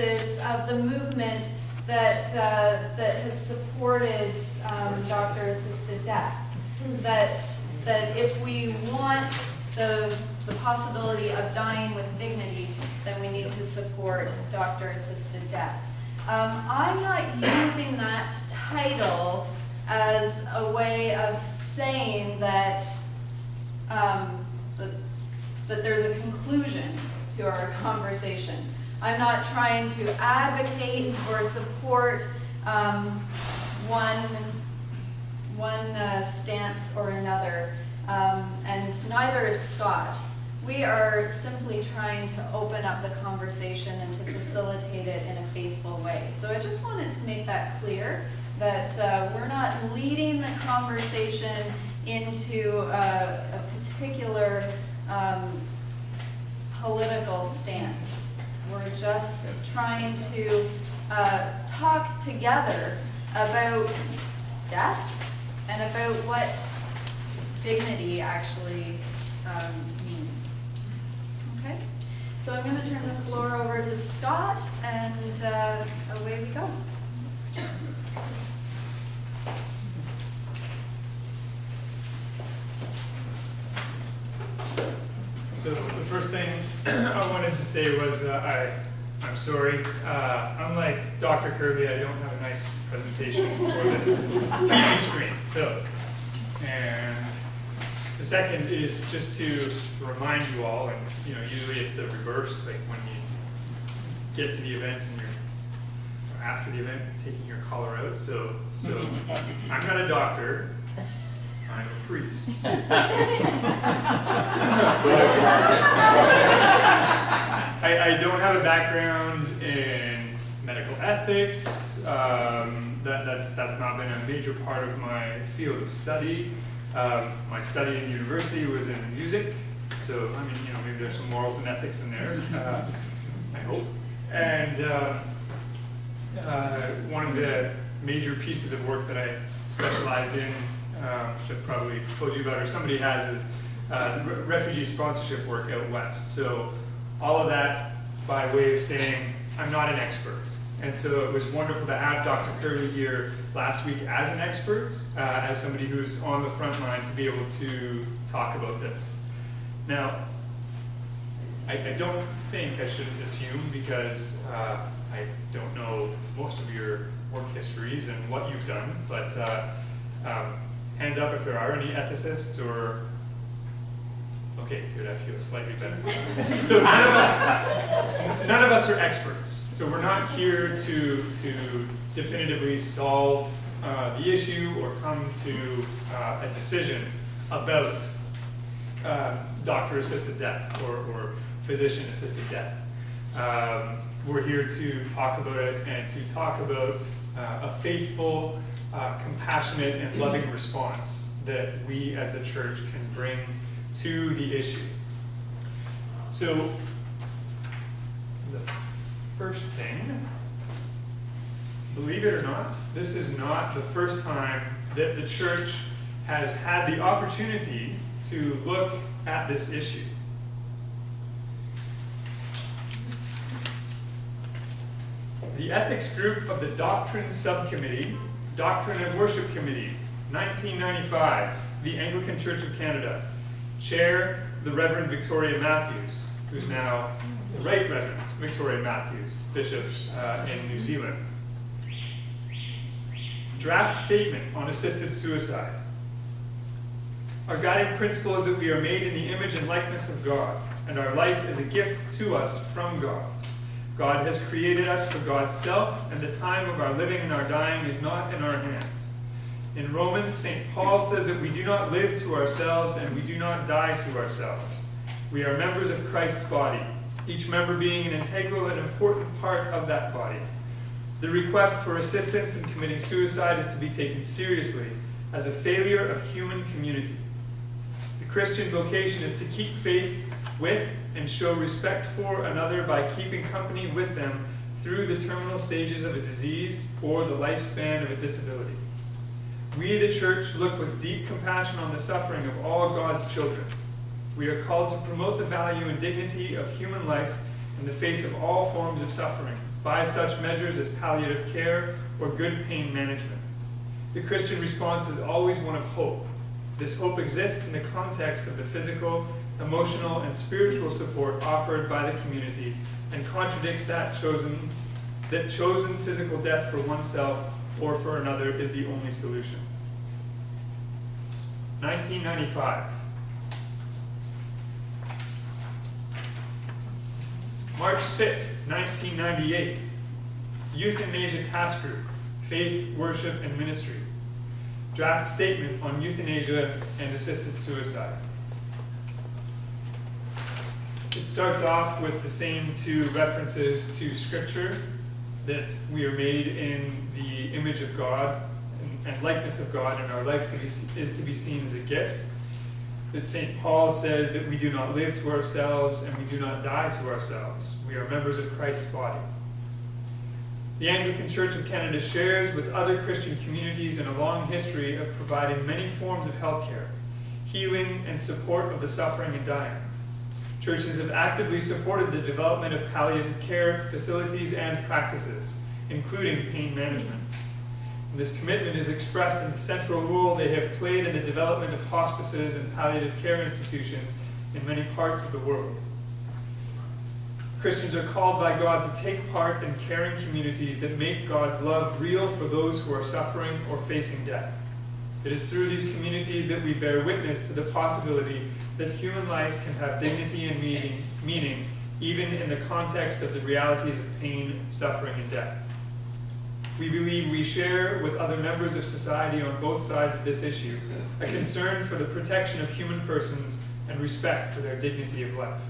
is of the movement that has supported doctor-assisted death. That if we want the possibility of dying with dignity, then we need to support doctor-assisted death. I'm not using that title as a way of saying that that there's a conclusion to our conversation. I'm not trying to advocate or support one stance or another, and neither is Scott. We are simply trying to open up the conversation and to facilitate it in a faithful way. So I just wanted to make that clear, that we're not leading the conversation into a particular political stance. We're just trying to talk together about death and about what dignity actually means. Okay? So I'm going to turn the floor over to Scott, and away we go. So the first thing I wanted to say was I'm sorry. Unlike Dr. Kirby, I don't have a nice presentation for the TV screen. So, and the second is just to remind you all, and usually it's the reverse, like when you get to the event and or after the event, taking your collar out. So I'm not a doctor. I'm a priest. I don't have a background in medical ethics. That's not been a major part of my field of study. My study in university was in music, so maybe there's some morals and ethics in there. I hope. And one of the major pieces of work that I specialized in, which I've probably told you about, or somebody has, is refugee sponsorship work out west. So all of that by way of saying I'm not an expert. And so it was wonderful to have Dr. Kirby here last week as an expert, as somebody who's on the front line to be able to talk about this. Now, I don't think I should assume, because I don't know most of your work histories and what you've done, but hands up if there are any ethicists or... Okay, good, I feel slightly better. So none of us are experts. So we're not here to definitively solve the issue or come to a decision about doctor-assisted death or physician-assisted death. We're here to talk about it and to talk about a faithful, compassionate, and loving response that we as the church can bring to the issue. So, the first thing, believe it or not, this is not the first time that the church has had the opportunity to look at this issue. The ethics group of the Doctrine Subcommittee, Doctrine and Worship Committee, 1995, the Anglican Church of Canada. Chair, the Reverend Victoria Matthews, who's now the Right Reverend Victoria Matthews, Bishop in New Zealand. Draft statement on assisted suicide. Our guiding principle is that we are made in the image and likeness of God, and our life is a gift to us from God. God has created us for God's self, and the time of our living and our dying is not in our hands. In Romans, St. Paul says that we do not live to ourselves and we do not die to ourselves. We are members of Christ's body, each member being an integral and important part of that body. The request for assistance in committing suicide is to be taken seriously as a failure of human community. The Christian vocation is to keep faith with and show respect for another by keeping company with them through the terminal stages of a disease or the lifespan of a disability. We, the church, look with deep compassion on the suffering of all God's children. We are called to promote the value and dignity of human life in the face of all forms of suffering, by such measures as palliative care or good pain management. The Christian response is always one of hope. This hope exists in the context of the physical, emotional, and spiritual support offered by the community and contradicts that chosen physical death for oneself or for another is the only solution. 1995. March 6th, 1998. Euthanasia Task Group, Faith, Worship, and Ministry. Draft statement on euthanasia and assisted suicide. It starts off with the same two references to Scripture, that we are made in the image of God and likeness of God, and our life is to be seen as a gift. That St. Paul says that we do not live to ourselves and we do not die to ourselves. We are members of Christ's body. The Anglican Church of Canada shares with other Christian communities in a long history of providing many forms of healthcare, healing, and support of the suffering and dying. Churches have actively supported the development of palliative care facilities and practices, including pain management. And this commitment is expressed in the central role they have played in the development of hospices and palliative care institutions in many parts of the world. Christians are called by God to take part in caring communities that make God's love real for those who are suffering or facing death. It is through these communities that we bear witness to the possibility that human life can have dignity and meaning even in the context of the realities of pain, suffering, and death. We believe we share with other members of society on both sides of this issue a concern for the protection of human persons and respect for their dignity of life.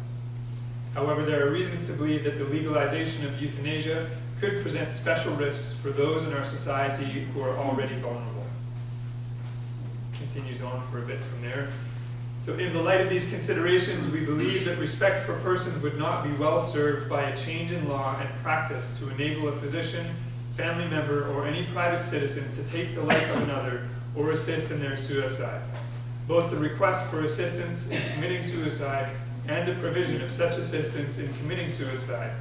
However, there are reasons to believe that the legalization of euthanasia could present special risks for those in our society who are already vulnerable. Continues on for a bit from there. So in the light of these considerations, we believe that respect for persons would not be well served by a change in law and practice to enable a physician, family member, or any private citizen to take the life of another or assist in their suicide. Both the request for assistance in committing suicide and the provision of such assistance in committing suicide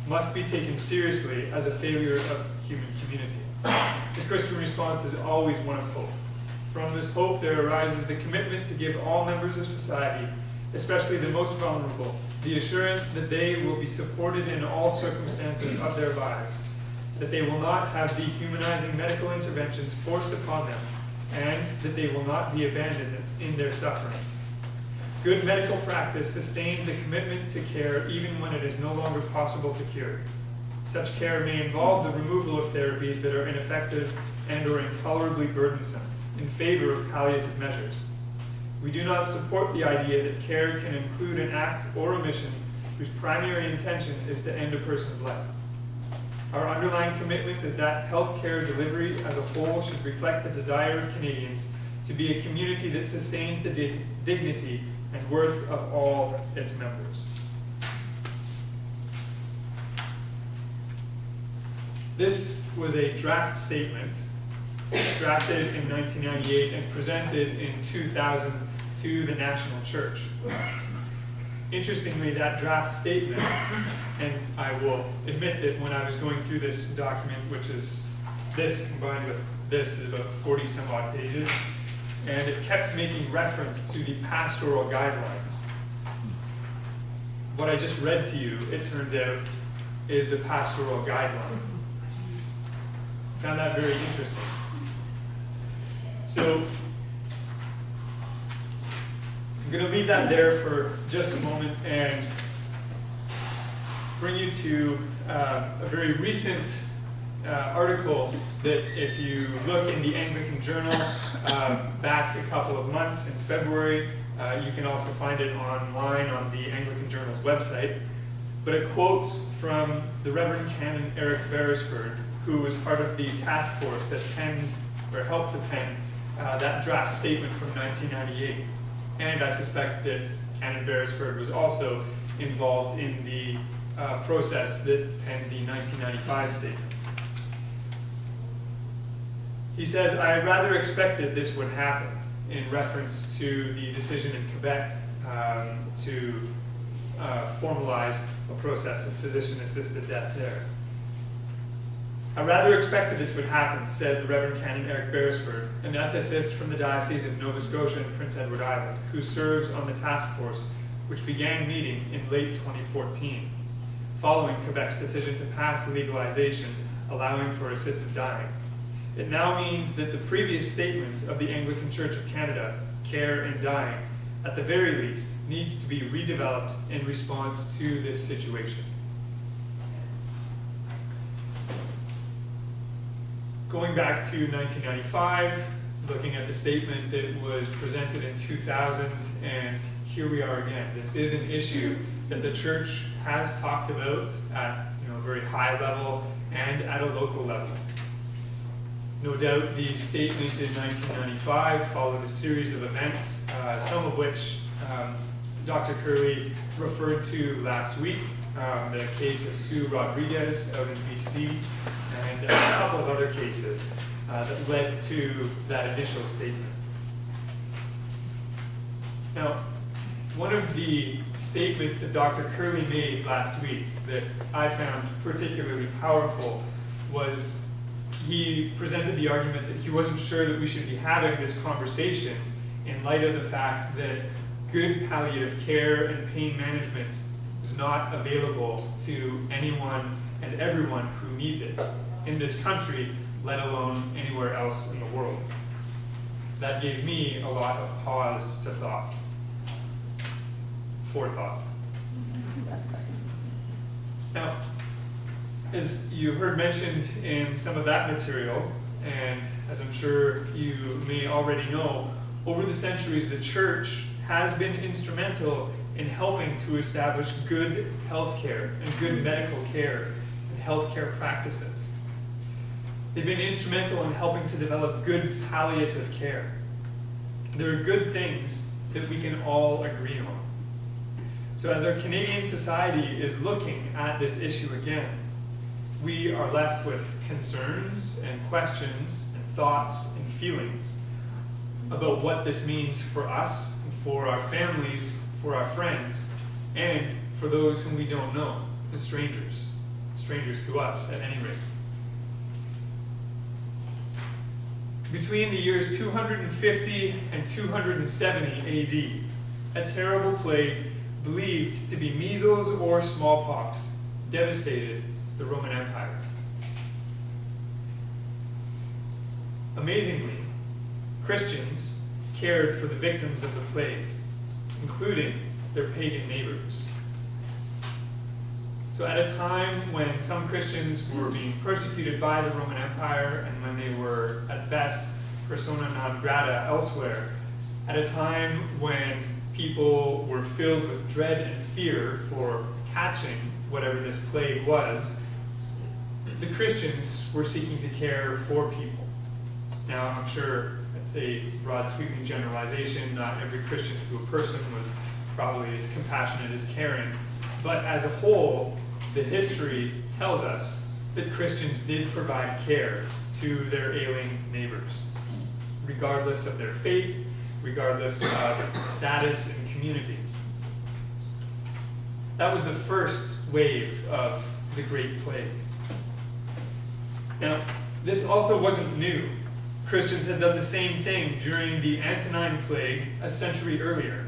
must be taken seriously as a failure of human community. The Christian response is always one of hope. From this hope there arises the commitment to give all members of society, especially the most vulnerable, the assurance that they will be supported in all circumstances of their lives, that they will not have dehumanizing medical interventions forced upon them, and that they will not be abandoned in their suffering. Good medical practice sustains the commitment to care even when it is no longer possible to cure. Such care may involve the removal of therapies that are ineffective and or intolerably burdensome in favor of palliative measures. We do not support the idea that care can include an act or omission whose primary intention is to end a person's life. Our underlying commitment is that health care delivery as a whole should reflect the desire of Canadians to be a community that sustains the dignity and worth of all its members. This was a draft statement drafted in 1998 and presented in 2000 to the National Church. Interestingly, that draft statement, and I will admit that when I was going through this document, which is this combined with this is about 40 some odd pages, and it kept making reference to the pastoral guidelines. What I just read to you, it turns out, is the pastoral guideline. Found that very interesting. So, I'm going to leave that there for just a moment and bring you to a very recent article that if you look in the Anglican Journal back a couple of months in February, you can also find it online on the Anglican Journal's website. But a quote from the Reverend Canon Eric Beresford, who was part of the task force that penned or helped to pen that draft statement from 1998. And I suspect that Canon Beresford was also involved in the process that penned the 1995 statement. He says, "I rather expected this would happen," in reference to the decision in Quebec to formalize a process of physician-assisted death there. I rather expected this would happen, said the Reverend Canon Eric Beresford, an ethicist from the Diocese of Nova Scotia and Prince Edward Island, who serves on the task force which began meeting in late 2014, following Quebec's decision to pass legalization allowing for assisted dying. It now means that the previous statement of the Anglican Church of Canada, care in dying, at the very least, needs to be redeveloped in response to this situation. Going back to 1995, looking at the statement that was presented in 2000, and here we are again. This is an issue that the church has talked about at a very high level and at a local level. No doubt the statement in 1995 followed a series of events, some of which Dr. Curley referred to last week, the case of Sue Rodriguez out in BC, and a couple of other cases that led to that initial statement. Now, one of the statements that Dr. Curley made last week that I found particularly powerful was he presented the argument that he wasn't sure that we should be having this conversation in light of the fact that good palliative care and pain management is not available to anyone and everyone who needs it in this country, let alone anywhere else in the world. That gave me a lot of pause to thought, forethought. Now, as you heard mentioned in some of that material, and as I'm sure you may already know, over the centuries the church has been instrumental in helping to establish good healthcare and good medical care and healthcare practices. They've been instrumental in helping to develop good palliative care. There are good things that we can all agree on. So as our Canadian society is looking at this issue again, we are left with concerns and questions and thoughts and feelings about what this means for us, for our families, for our friends, and for those whom we don't know, the strangers to us at any rate. Between the years 250 and 270 AD, a terrible plague believed to be measles or smallpox devastated the Roman Empire. Amazingly, Christians cared for the victims of the plague, including their pagan neighbors. So at a time when some Christians were being persecuted by the Roman Empire and when they were, at best, persona non grata elsewhere, at a time when people were filled with dread and fear for catching whatever this plague was, the Christians were seeking to care for people. Now, I'm sure that's a broad sweeping generalization. Not every Christian to a person was probably as compassionate as caring. But as a whole, the history tells us that Christians did provide care to their ailing neighbors, regardless of their faith, regardless of status and community. That was the first wave of the Great Plague. Now, this also wasn't new. Christians had done the same thing during the Antonine Plague a century earlier.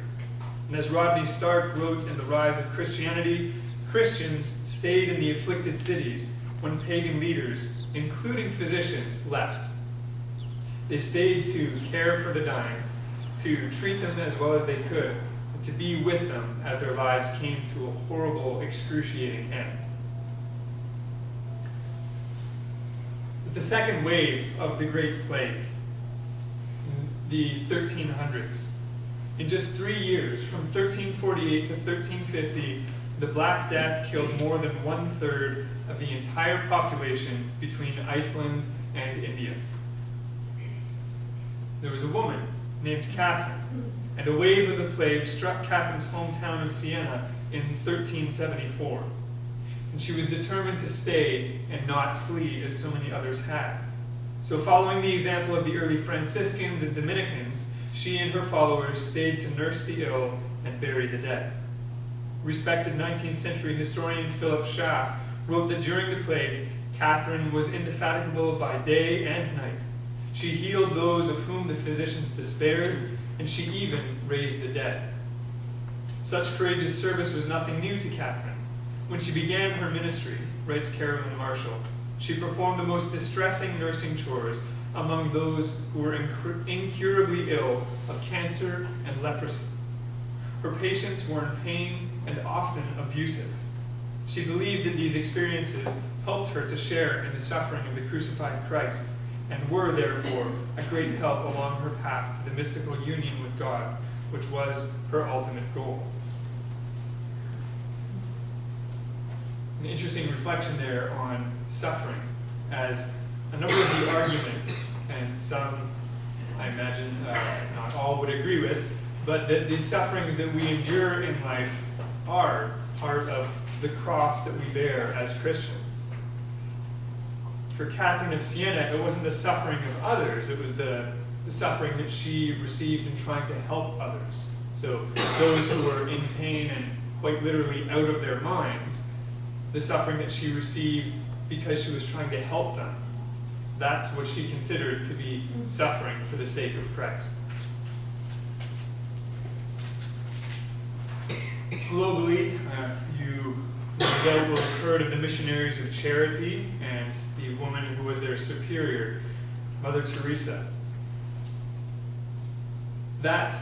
And as Rodney Stark wrote in The Rise of Christianity, Christians stayed in the afflicted cities when pagan leaders, including physicians, left. They stayed to care for the dying, to treat them as well as they could, and to be with them as their lives came to a horrible, excruciating end. The second wave of the Great Plague, the 1300s. In just 3 years, from 1348 to 1350, the Black Death killed more than 1/3 of the entire population between Iceland and India. There was a woman named Catherine, and a wave of the plague struck Catherine's hometown of Siena in 1374. And she was determined to stay and not flee as so many others had. So following the example of the early Franciscans and Dominicans, she and her followers stayed to nurse the ill and bury the dead. Respected 19th century historian Philip Schaff wrote that during the plague, Catherine was indefatigable by day and night. She healed those of whom the physicians despaired, and she even raised the dead. Such courageous service was nothing new to Catherine. When she began her ministry, writes Carolyn Marshall, she performed the most distressing nursing chores among those who were incurably ill of cancer and leprosy. Her patients were in pain and often abusive. She believed that these experiences helped her to share in the suffering of the crucified Christ and were, therefore, a great help along her path to the mystical union with God, which was her ultimate goal. An interesting reflection there on suffering, as a number of the arguments, and some, I imagine, not all would agree with, but that the sufferings that we endure in life are part of the cross that we bear as Christians. For Catherine of Siena, it wasn't the suffering of others, it was the suffering that she received in trying to help others. So those who were in pain and quite literally out of their minds, the suffering that she received because she was trying to help them, that's what she considered to be suffering for the sake of Christ. Globally, you no doubt will have heard of the Missionaries of Charity and the woman who was their superior, Mother Teresa. That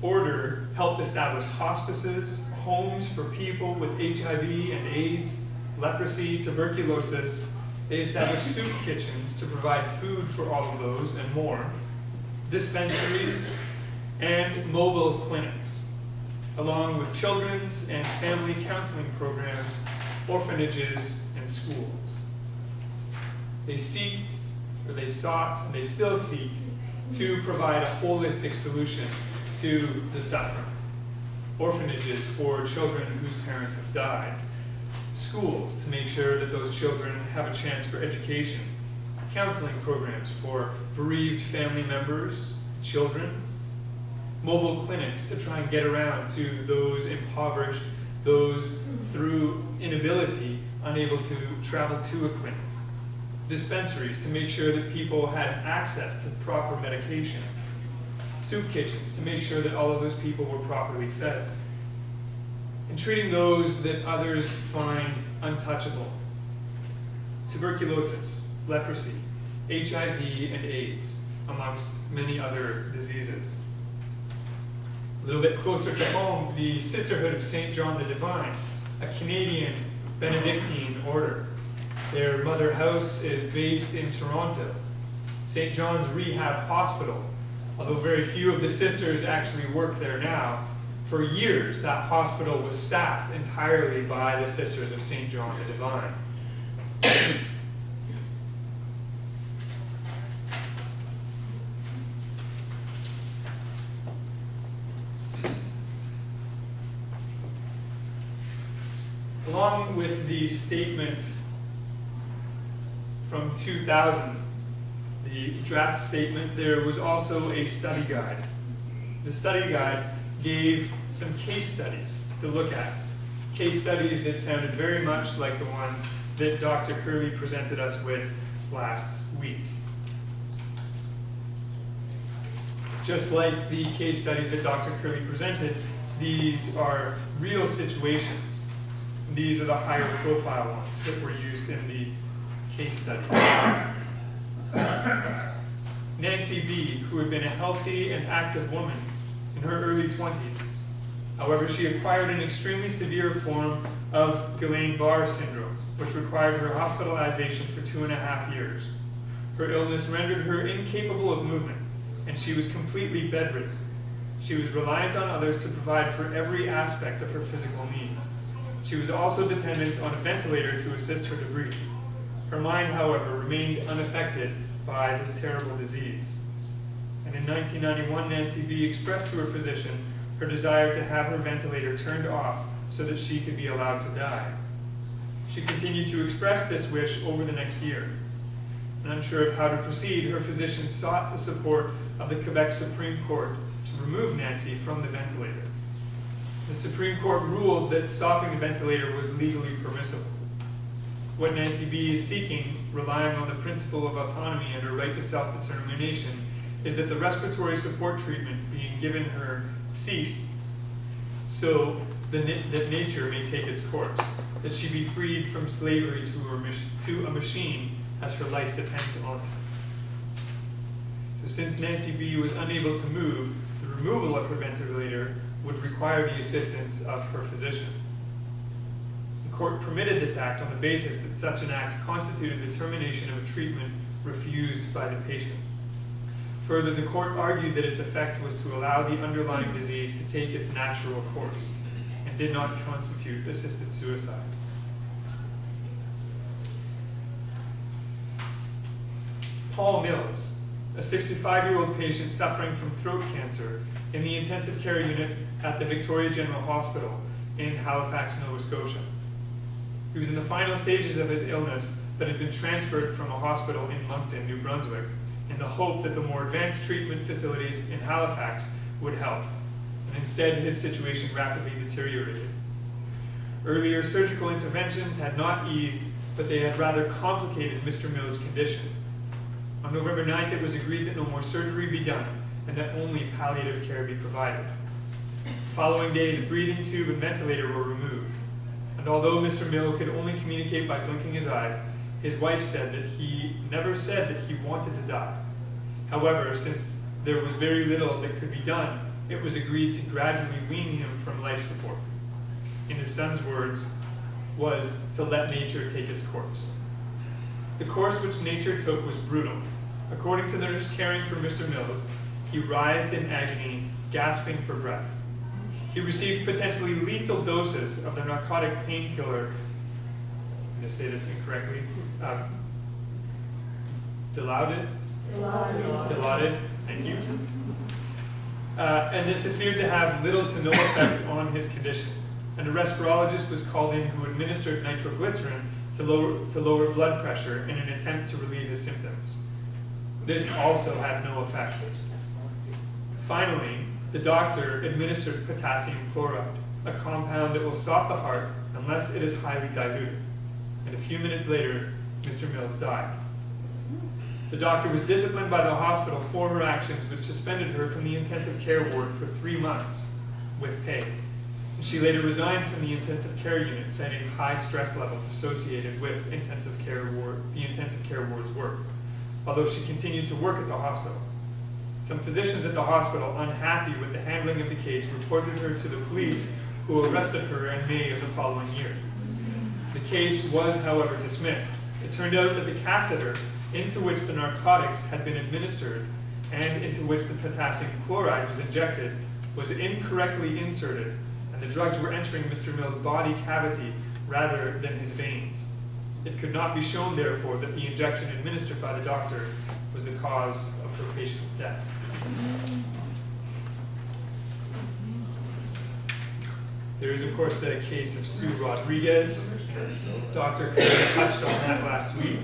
order helped establish hospices, homes for people with HIV and AIDS, leprosy, tuberculosis. They established soup kitchens to provide food for all of those and more, dispensaries, and mobile clinics, along with children's and family counseling programs, orphanages, and schools. They sought, and they still seek to provide a holistic solution to the suffering. Orphanages for children whose parents have died. Schools to make sure that those children have a chance for education. Counseling programs for bereaved family members, children. Mobile clinics to try and get around to those impoverished, those through inability unable to travel to a clinic. Dispensaries to make sure that people had access to proper medication. Soup kitchens to make sure that all of those people were properly fed. And treating those that others find untouchable. Tuberculosis, leprosy, HIV and AIDS, amongst many other diseases. A little bit closer to home, the Sisterhood of St. John the Divine, a Canadian Benedictine order. Their mother house is based in Toronto. St. John's Rehab Hospital, although very few of the sisters actually work there now, for years that hospital was staffed entirely by the Sisters of St. John the Divine. Along with the statement from 2000, the draft statement, there was also a study guide. The study guide gave some case studies to look at. Case studies that sounded very much like the ones that Dr. Curley presented us with last week. Just like the case studies that Dr. Curley presented, these are real situations. These are the higher profile ones that were used in the case study. Nancy B., who had been a healthy and active woman in her early 20s. However, she acquired an extremely severe form of Guillain-Barré syndrome, which required her hospitalization for 2.5 years. Her illness rendered her incapable of movement, and she was completely bedridden. She was reliant on others to provide for every aspect of her physical needs. She was also dependent on a ventilator to assist her to breathe. Her mind, however, remained unaffected by this terrible disease. And in 1991, Nancy B. expressed to her physician her desire to have her ventilator turned off so that she could be allowed to die. She continued to express this wish over the next year. And unsure of how to proceed, her physician sought the support of the Quebec Supreme Court to remove Nancy from the ventilator. The Supreme Court ruled that stopping the ventilator was legally permissible. What Nancy B. is seeking, relying on the principle of autonomy and her right to self-determination, is that the respiratory support treatment being given her cease so that nature may take its course, that she be freed from slavery to a machine as her life depends on it. So since Nancy B. was unable to move, the removal of her ventilator would require the assistance of her physician. The court permitted this act on the basis that such an act constituted the termination of a treatment refused by the patient. Further, the court argued that its effect was to allow the underlying disease to take its natural course and did not constitute assisted suicide. Paul Mills, a 65-year-old patient suffering from throat cancer in the intensive care unit at the Victoria General Hospital in Halifax, Nova Scotia. He was in the final stages of his illness but had been transferred from a hospital in Moncton, New Brunswick, in the hope that the more advanced treatment facilities in Halifax would help, and instead his situation rapidly deteriorated. Earlier surgical interventions had not eased, but they had rather complicated Mr. Mills' condition. On November 9th, it was agreed that no more surgery be done and that only palliative care be provided. The following day, the breathing tube and ventilator were removed, and although Mr. Mill could only communicate by blinking his eyes, his wife said that he never said that he wanted to die. However, since there was very little that could be done, it was agreed to gradually wean him from life support. In his son's words, was to let nature take its course. The course which nature took was brutal. According to the nurse caring for Mr. Mills, he writhed in agony, gasping for breath. He received potentially lethal doses of the narcotic painkiller, I'm going to say this incorrectly, Dilaudid, thank you. And this appeared to have little to no effect on his condition. And a respirologist was called in who administered nitroglycerin to lower blood pressure in an attempt to relieve his symptoms. This also had no effect. Finally, the doctor administered potassium chloride, a compound that will stop the heart unless it is highly diluted. And a few minutes later, Mr. Mills died. The doctor was disciplined by the hospital for her actions, which suspended her from the intensive care ward for 3 months with pay. And she later resigned from the intensive care unit, citing high stress levels associated with the intensive care ward's work, although she continued to work at the hospital. Some physicians at the hospital, unhappy with the handling of the case, reported her to the police, who arrested her in May of the following year. The case was, however, dismissed. It turned out that the catheter into which the narcotics had been administered and into which the potassium chloride was injected was incorrectly inserted, and the drugs were entering Mr. Mills' body cavity rather than his veins. It could not be shown, therefore, that the injection administered by the doctor was the cause of her patient's death. There is, of course, the case of Sue Rodriguez. Dr. Canada touched on that last week.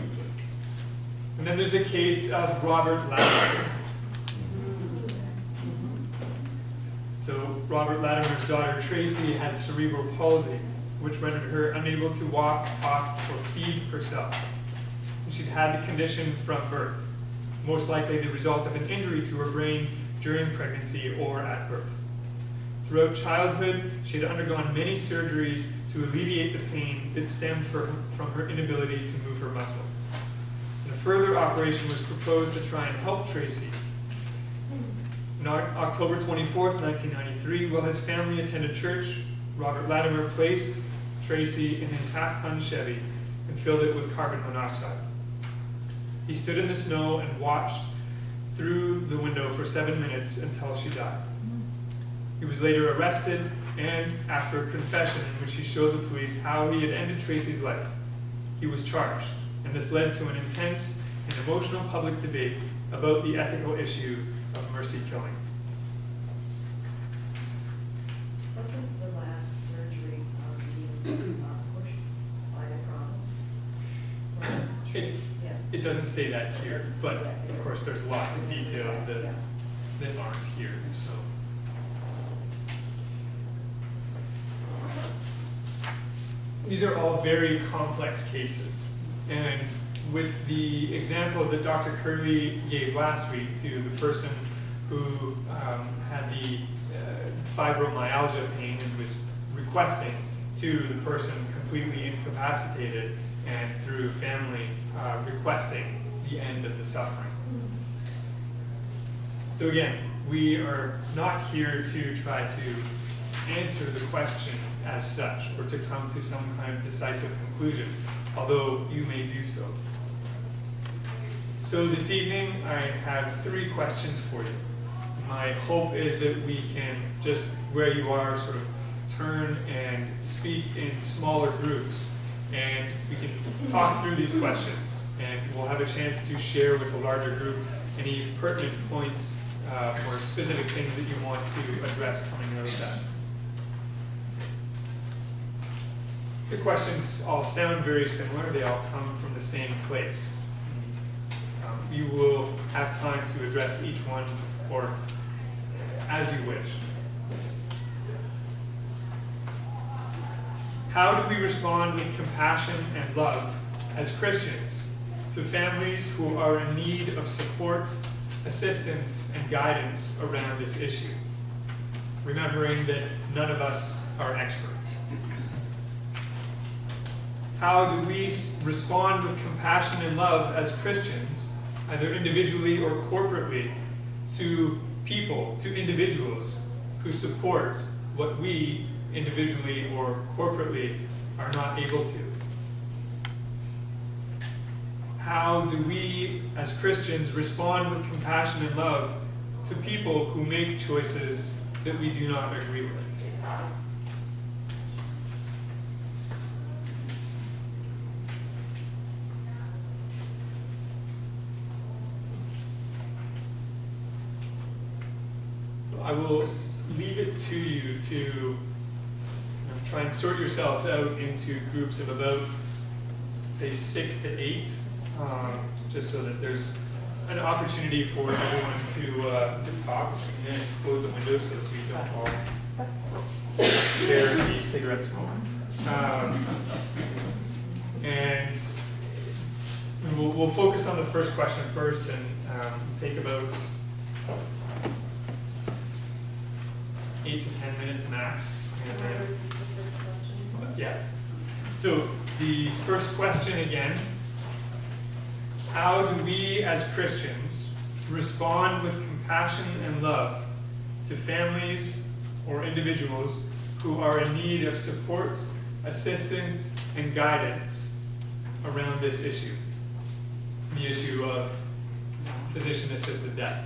And then there's the case of Robert Latimer. So Robert Latimer's daughter Tracy had cerebral palsy, which rendered her unable to walk, talk, or feed herself. And she'd had the condition from birth, most likely the result of an injury to her brain during pregnancy or at birth. Throughout childhood, she had undergone many surgeries to alleviate the pain that stemmed from her inability to move her muscles. And a further operation was proposed to try and help Tracy. On October 24th, 1993, while his family attended church, Robert Latimer placed Tracy in his half-ton Chevy and filled it with carbon monoxide. He stood in the snow and watched through the window for 7 minutes until she died. He was later arrested, and after a confession in which he showed the police how he had ended Tracy's life, he was charged, and this led to an intense and emotional public debate about the ethical issue of mercy killing. Wasn't the last surgery being pushed by the province? It doesn't say that here, It doesn't say but that here. of course there's lots of details that Yeah. aren't here. So these are all very complex cases. And with the examples that Dr. Curley gave last week to the person who had the fibromyalgia pain and was requesting, to the person completely incapacitated and through family requesting the end of the suffering. So again, we are not here to try to answer the question as such or to come to some kind of decisive conclusion, although you may do so. So this evening I have 3 questions for you. My hope is that we can just, where you are, sort of turn and speak in smaller groups, and we can talk through these questions, and we'll have a chance to share with a larger group any pertinent points or specific things that you want to address coming out of that. The questions all sound very similar. They all come from the same place. You will have time to address each one or as you wish. How do we respond with compassion and love as Christians to families who are in need of support, assistance, and guidance around this issue? Remembering that none of us are experts. How do we respond with compassion and love as Christians, either individually or corporately, to people, to individuals who support what we individually or corporately are not able to? How do we as Christians respond with compassion and love to people who make choices that we do not agree with? I will leave it to you to try and sort yourselves out into groups of about, say, 6 to 8, just so that there's an opportunity for everyone to talk, and close the windows so that we don't all share the cigarette smoke. And we'll focus on the first question first, and take about 8 to 10 minutes max. Yeah. So the first question again, how do we as Christians respond with compassion and love to families or individuals who are in need of support, assistance, and guidance around this issue, the issue of physician-assisted death?